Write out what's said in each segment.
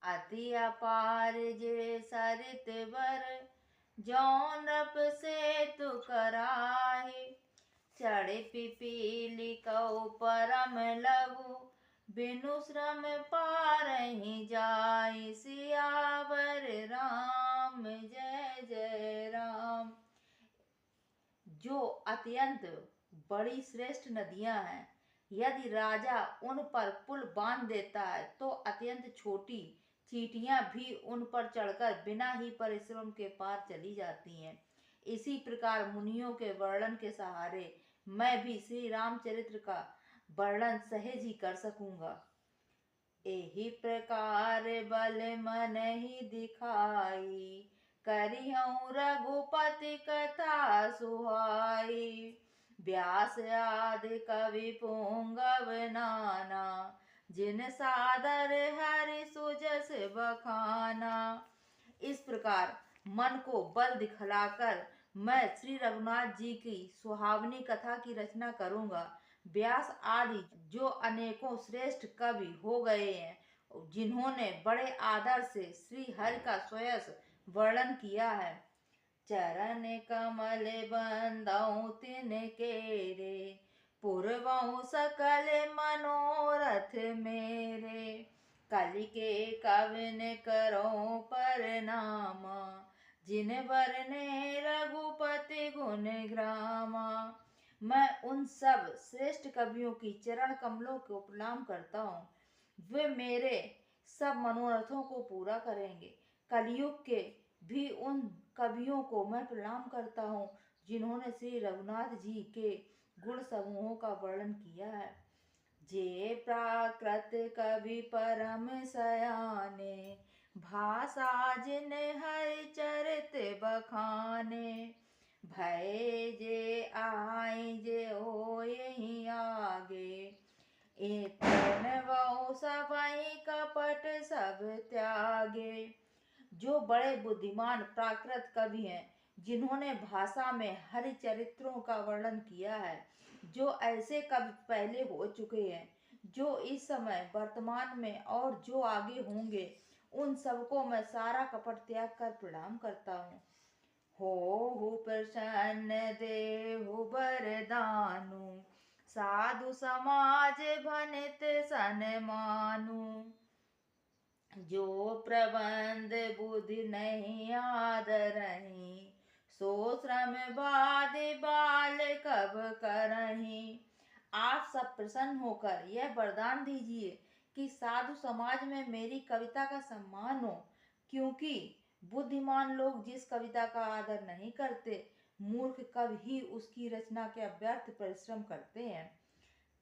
अति अपार जे सरित बर, जौन नृप से तु कराहे। चढ़े पिपीली कौ परम लघु, बिनु श्रम पारहि जाय। सियावर राम जय जय राम। जो अत्यंत बड़ी श्रेष्ठ नदियां हैं, यदि राजा उन पर पुल बांध देता है तो अत्यंत छोटी चींटियां भी उन पर चढ़कर बिना ही परिश्रम के पार चली जाती हैं। इसी प्रकार मुनियों के वर्णन के सहारे मैं भी श्री रामचरित्र का वर्णन सहज ही कर सकूंगा। एहि प्रकार बल मन ही दिखाई, करिहउँ रघुपति कथा सुहाई। व्यास आदि कवि पुंगव नाना, जिन सादर हरि सुजस बखाना। इस प्रकार मन को बल दिखलाकर मैं श्री रघुनाथ जी की सुहावनी कथा की रचना करूंगा। व्यास आदि जो अनेकों श्रेष्ठ कवि हो गए हैं, जिन्होंने बड़े आदर से श्री हरि का स्वयं वर्णन किया है। चरण कमल बंदौ तिनके रे, पूर्वौ सकल मनोरथ मेरे। कलि के कविन करो परनामा, जिन बरने रघुपति गुण ग्रामा। मैं उन सब श्रेष्ठ कवियों की चरण कमलों को प्रणाम करता हूँ। वे मेरे सब मनोरथों को पूरा करेंगे। कलयुग के भी उन कवियों को मैं प्रणाम करता हूँ, जिन्होंने श्री रघुनाथ जी के गुण समूहों का वर्णन किया है। जे प्राकृत कवि परम सयाने, भाषा जिन हरि चरित बखाने। भय जे आए जे होय आगे, एतनवौ सबहि कपट सब त्यागे। जो बड़े बुद्धिमान प्राकृत कवि हैं, जिन्होंने भाषा में हरि चरित्रों का वर्णन किया है, जो ऐसे कवि पहले हो चुके हैं, जो इस समय वर्तमान में और जो आगे होंगे, उन सबको मैं सारा कपट त्याग कर प्रणाम करता हूँ। हो प्रसन्न देहु बरदानु, साधु समाज भनित सन्मानु। जो प्रबंध बुद्धि नहीं आदरहि, सो श्रम बादि बाल कब करहि। आप सब प्रसन्न होकर यह वरदान दीजिए कि साधु समाज में मेरी कविता का सम्मान हो, क्योंकि बुद्धिमान लोग जिस कविता का आदर नहीं करते, मूर्ख कवि ही उसकी रचना के व्यर्थ परिश्रम करते हैं।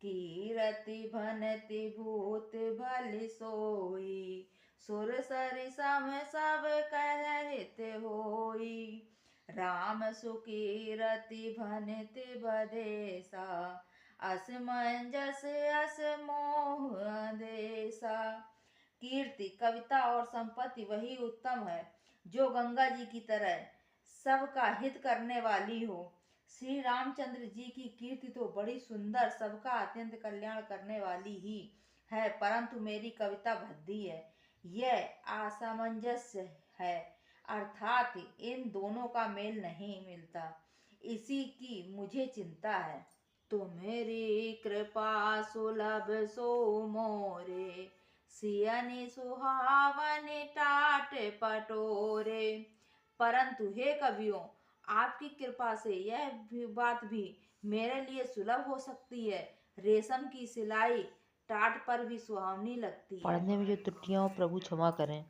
कीरति भनति भूत भलि सोई, सुर सरि सम सब कहत होई। राम सुकीरति भनति बदेसा, असमंजस अस मोह अंदेसा। कीर्ति, कविता और संपत्ति वही उत्तम है जो गंगा जी की तरह सबका हित करने वाली हो। श्री रामचंद्र जी की कीर्ति तो बड़ी सुंदर, सबका अत्यंत कल्याण करने वाली ही है, परंतु मेरी कविता भद्दी है, यह असामंजस्य है, अर्थात इन दोनों का मेल नहीं मिलता। इसी की मुझे चिंता है। तुम्हारी कृपा सुलभ सो मोरे, सियनि सुहावनि टाट पटोरे। परंतु हे कवियों, आपकी कृपा से यह बात भी मेरे लिए सुलभ हो सकती है। रेशम की सिलाई टाट पर भी सुहावनी लगती है। पढ़ने में जो त्रुटियां हो प्रभु क्षमा करें।